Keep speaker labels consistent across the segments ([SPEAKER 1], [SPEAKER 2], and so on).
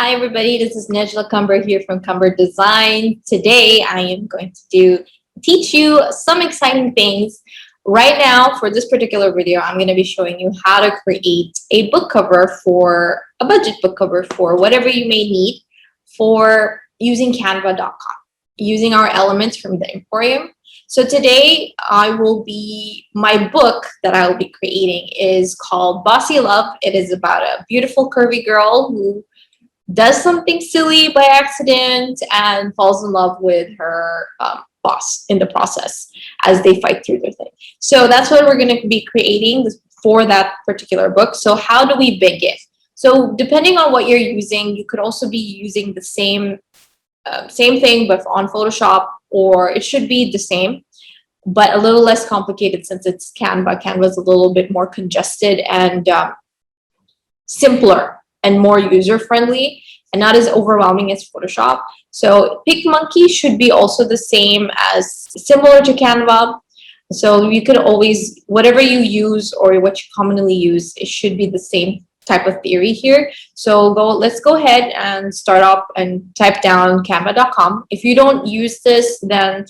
[SPEAKER 1] Hi everybody, this is Najla Qamber here from Qamber Design. Today I am going to teach you some exciting things. Right now for this particular video, I'm going to be showing you how to create a book cover for a budget book cover for whatever you may need for using Canva.com, using our elements from the Emporium. So today my book that I will be creating is called Bossy Love. It is about a beautiful curvy girl who does something silly by accident and falls in love with her boss in the process as they fight through their thing. So that's what we're going to be creating for that particular book. So how do we begin? So depending on what you're using, you could also be using the same thing but on Photoshop, or it should be the same but a little less complicated since it's Canva. Canva is a little bit more congested and simpler and more user-friendly and not as overwhelming as Photoshop. So PicMonkey should be also the same as similar to Canva. So you could always, whatever you use or what you commonly use, it should be the same type of theory here. So let's go ahead and start up and type down canva.com. If you don't use this, then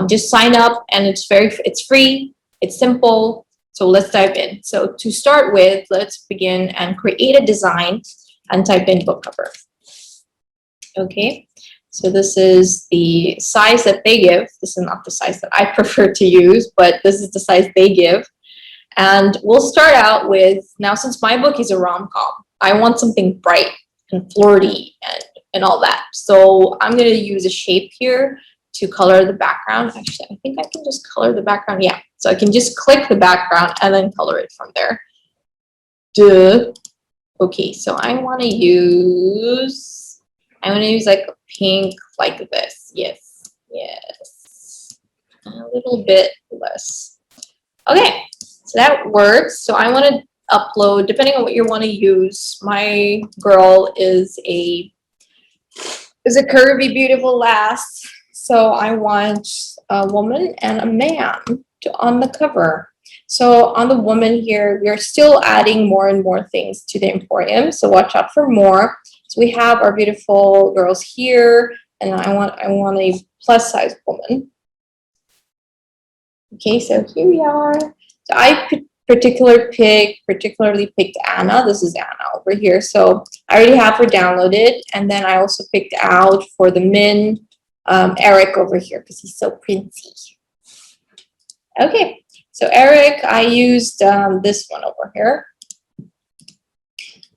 [SPEAKER 1] just sign up, and it's free, it's simple. So let's dive in. So to start with, let's begin and create a design and type in book cover. Okay, so this is the size that they give. This is not the size that I prefer to use, but this is the size they give. And we'll start out with, now since my book is a rom-com, I want something bright and flirty and all that. So I'm going to use a shape here to color the background. Actually, I think I can just color the background. Yeah, so I can just click the background and then color it from there. Duh. Okay, so I want to use like a pink like this. Yes, a little bit less. Okay, so that works. So I want to upload, depending on what you want to use. My girl is a curvy, beautiful lass. So I want a woman and a man on the cover. So on the woman here, we are still adding more and more things to the Emporium. So watch out for more. So we have our beautiful girls here, and I want a plus size woman. Okay, so here we are. So I particularly picked Anna. This is Anna over here. So I already have her downloaded, and then I also picked out for the min Eric over here because he's so princey. Okay, so Eric, I used this one over here.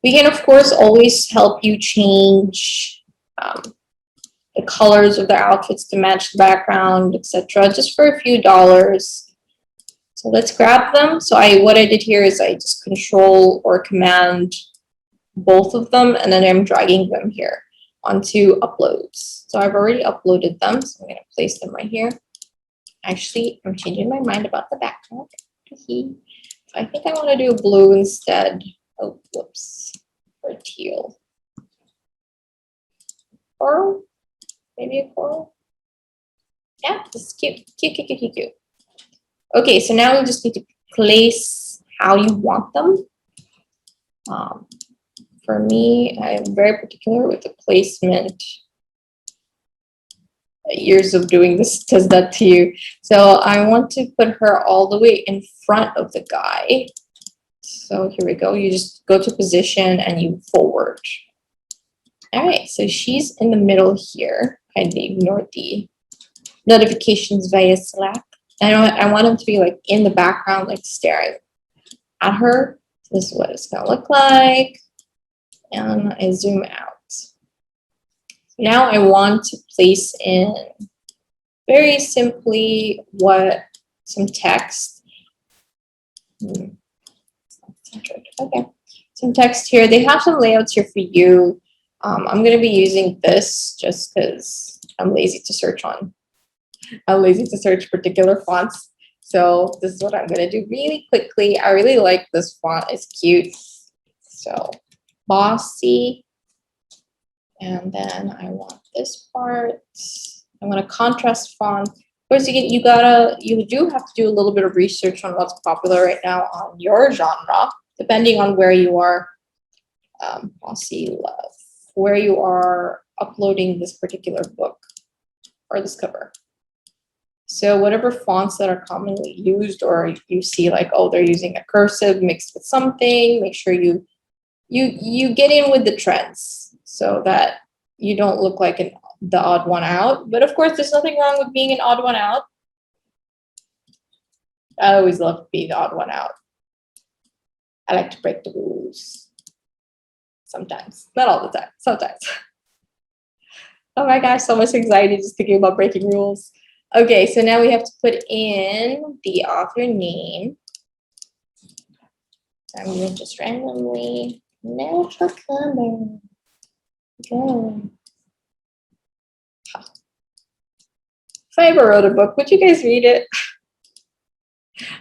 [SPEAKER 1] We can, of course, always help you change the colors of their outfits to match the background, etc., just for a few dollars. So let's grab them. So what I did here is I just control or command both of them, and then I'm dragging them here onto uploads. So I've already uploaded them, so I'm going to place them right here. Actually, I'm changing my mind about the background. So I think I want to do blue instead. Oh, whoops. Or teal. Coral? Maybe a coral? Yeah, this is cute. Cute. Okay, so now you just need to place how you want them. For me, I'm very particular with the placement. Years of doing this does that to you. So I want to put her all the way in front of the guy. So here we go. You just go to position and you forward. All right, so she's in the middle here. Kindly ignore the notifications via Slack. And I want him to be like in the background, like staring at her. So this is what it's gonna look like. And I zoom out. Now I want to place in very simply some text. Okay, some text here. They have some layouts here for you. I'm going to be using this just because I'm lazy to search particular fonts. So this is what I'm going to do really quickly. I really like this font. It's cute. So bossy. And then I want this part. I want a contrast font. Of course, you do have to do a little bit of research on what's popular right now on your genre, depending on where you are. Bossy Love. where you are uploading this particular book or this cover. So whatever fonts that are commonly used, or you see like, oh, they're using a cursive mixed with something, make sure you get in with the trends so that you don't look like the odd one out. But of course, there's nothing wrong with being an odd one out. I always love being the odd one out. I like to break the rules. Sometimes, not all the time, sometimes. Oh my gosh, so much anxiety just thinking about breaking rules. Okay, so now we have to put in the author name. I'm going to just randomly, Najla Qamber. Go. If I ever wrote a book, would you guys read it?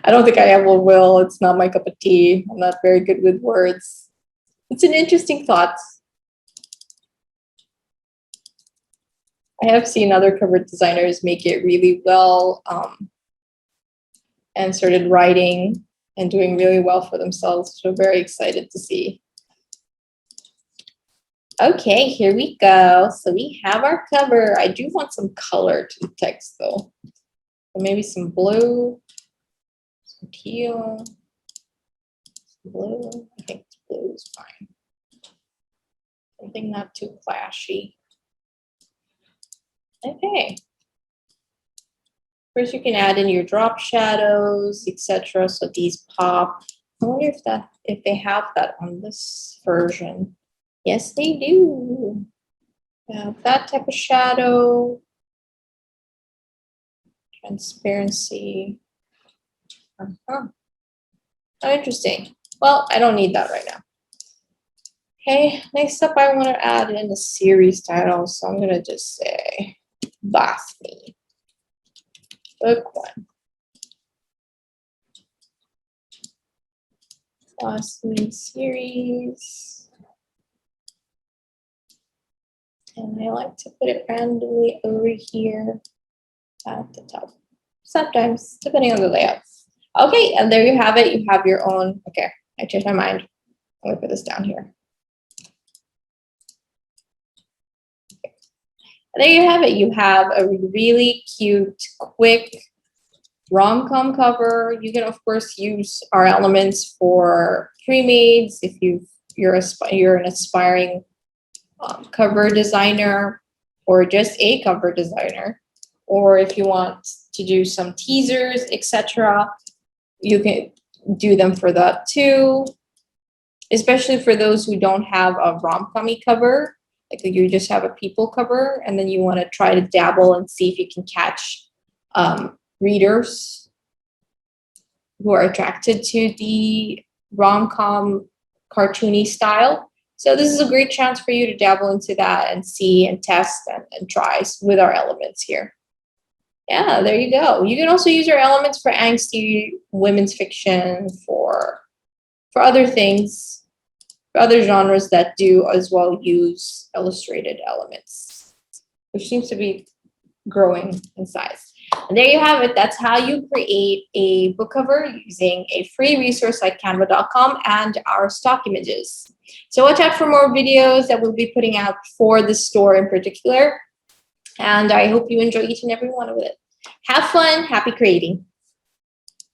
[SPEAKER 1] I don't think I ever will. It's not my cup of tea. I'm not very good with words. It's an interesting thought. I have seen other cover designers make it really well and started writing and doing really well for themselves. So very excited to see. Okay, here we go. So we have our cover. I do want some color to the text though. So maybe some blue, some teal, some blue. I think blue is fine. Something not too clashy. Okay. First, you can add in your drop shadows, etc. So these pop. I wonder if they have that on this version. Yes, they do. That type of shadow, transparency. Oh, interesting. Well, I don't need that right now. Okay, next up, I want to add in the series title. So I'm going to just say Bosnia. Book 1. Bosnia series. And I like to put it randomly over here at the top. Sometimes, depending on the layout. Okay, and there you have it. You have your own. Okay, I changed my mind. I'm going to put this down here. And there you have it. You have a really cute, quick rom-com cover. You can, of course, use our elements for pre-mades if you're an aspiring cover designer or just a cover designer, or if you want to do some teasers, etc. You can do them for that too, especially for those who don't have a rom-com-y cover. Like you just have a people cover and then you want to try to dabble and see if you can catch readers who are attracted to the rom-com cartoony style. So this is a great chance for you to dabble into that and see and test and try with our elements here. Yeah, there you go. You can also use our elements for angsty women's fiction, for other things, for other genres that do as well use illustrated elements, which seems to be growing in size. And there you have it. That's how you create a book cover using a free resource like canva.com and our stock images. So watch out for more videos that we'll be putting out for this store in particular. And I hope you enjoy each and every one of it. Have fun. Happy creating.